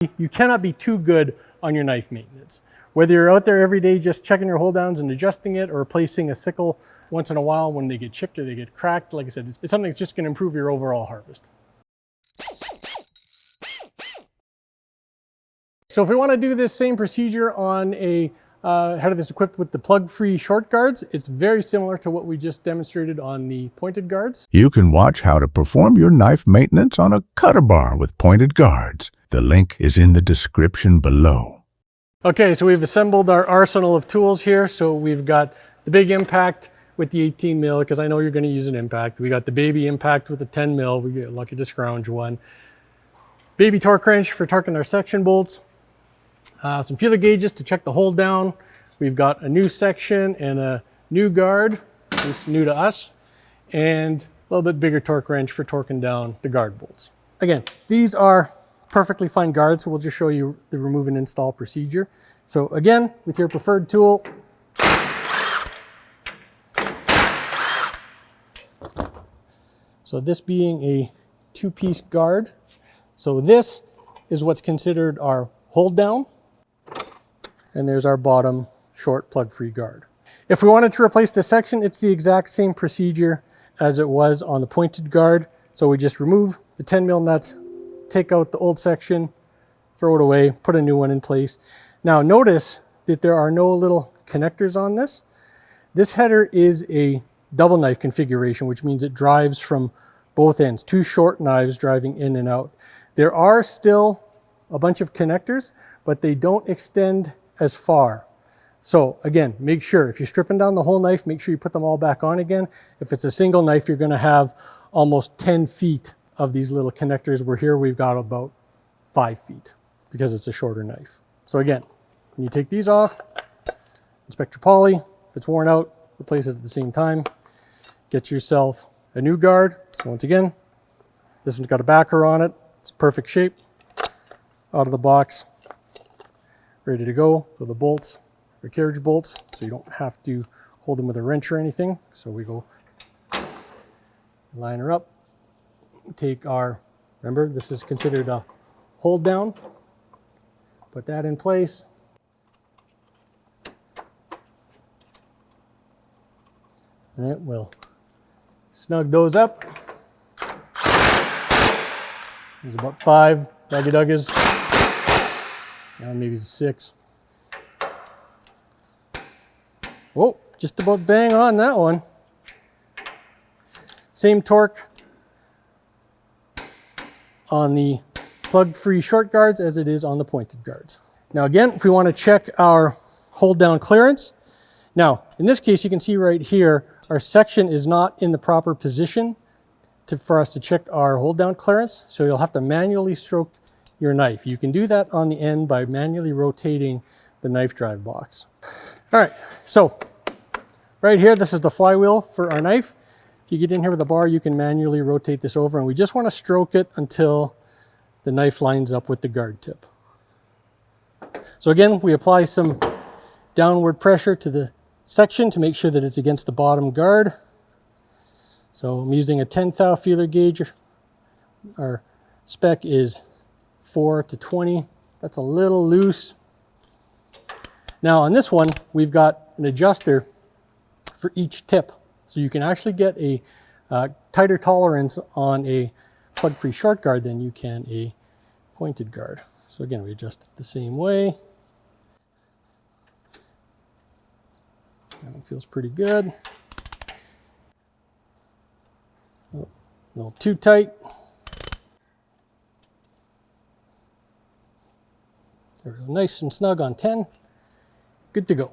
You cannot be too good on your knife maintenance. Whether you're out there every day just checking your hold downs and adjusting it, or replacing a sickle once in a while when they get chipped or they get cracked, like I said, it's something that's just going to improve your overall harvest. So if we want to do this same procedure on a header that's equipped with the plug-free short guards, it's very similar to what we just demonstrated on the pointed guards. You can watch how to perform your knife maintenance on a Cutterbar with pointed guards. The link is in the description below. Okay, so we've assembled our arsenal of tools here. So we've got the big impact with the 18 mil, because I know you're going to use an impact. We got the baby impact with the 10 mil. We get lucky to scrounge one. Baby torque wrench for torquing our section bolts. Some feeler gauges to check the hold down. We've got a new section and a new guard, this is new to us, and a little bit bigger torque wrench for torquing down the guard bolts. Again, these are perfectly fine guards, so we'll just show you the remove and install procedure. So again, with your preferred tool, so this being a two-piece guard, so this is what's considered our hold down, and there's our bottom short plug-free guard. If we wanted to replace this section, it's the exact same procedure as it was on the pointed guard. So we just remove the 10 mil nuts, take out the old section, throw it away, put a new one in place. Now notice that there are no little connectors on this. This header is a double knife configuration, which means it drives from both ends, two short knives driving in and out. There are still a bunch of connectors, but they don't extend as far. So again, make sure if you're stripping down the whole knife, make sure you put them all back on again. If it's a single knife, you're going to have almost 10 feet of these little connectors, where here we've got about 5 feet because it's a shorter knife. So again, when you take these off, inspect your poly. If it's worn out, replace it at the same time. Get yourself a new guard. So once again, this one's got a backer on it. It's perfect shape. Out of the box, ready to go. So the bolts are carriage bolts, so you don't have to hold them with a wrench or anything. So we go line her up, take our, remember this is considered a hold down, put that in place. And it will snug those up. There's about 5 duggy duggas. Maybe 6. Oh, just about bang on that one. Same torque on the plug-free short guards as it is on the pointed guards. Now again, if we want to check our hold down clearance, now in this case you can see right here our section is not in the proper position for us to check our hold down clearance, so you'll have to manually stroke your knife. You can do that on the end by manually rotating the knife drive box. All right, so right here, this is the flywheel for our knife. If you get in here with a bar, you can manually rotate this over, and we just want to stroke it until the knife lines up with the guard tip. So again, we apply some downward pressure to the section to make sure that it's against the bottom guard. So I'm using a 10 thou feeler gauge. Our spec is 4 to 20. That's a little loose. Now on this one, we've got an adjuster for each tip. So you can actually get a tighter tolerance on a plug-free short guard than you can a pointed guard. So again, we adjust it the same way. That one feels pretty good. Oh, a little too tight. There we go, nice and snug on 10. Good to go.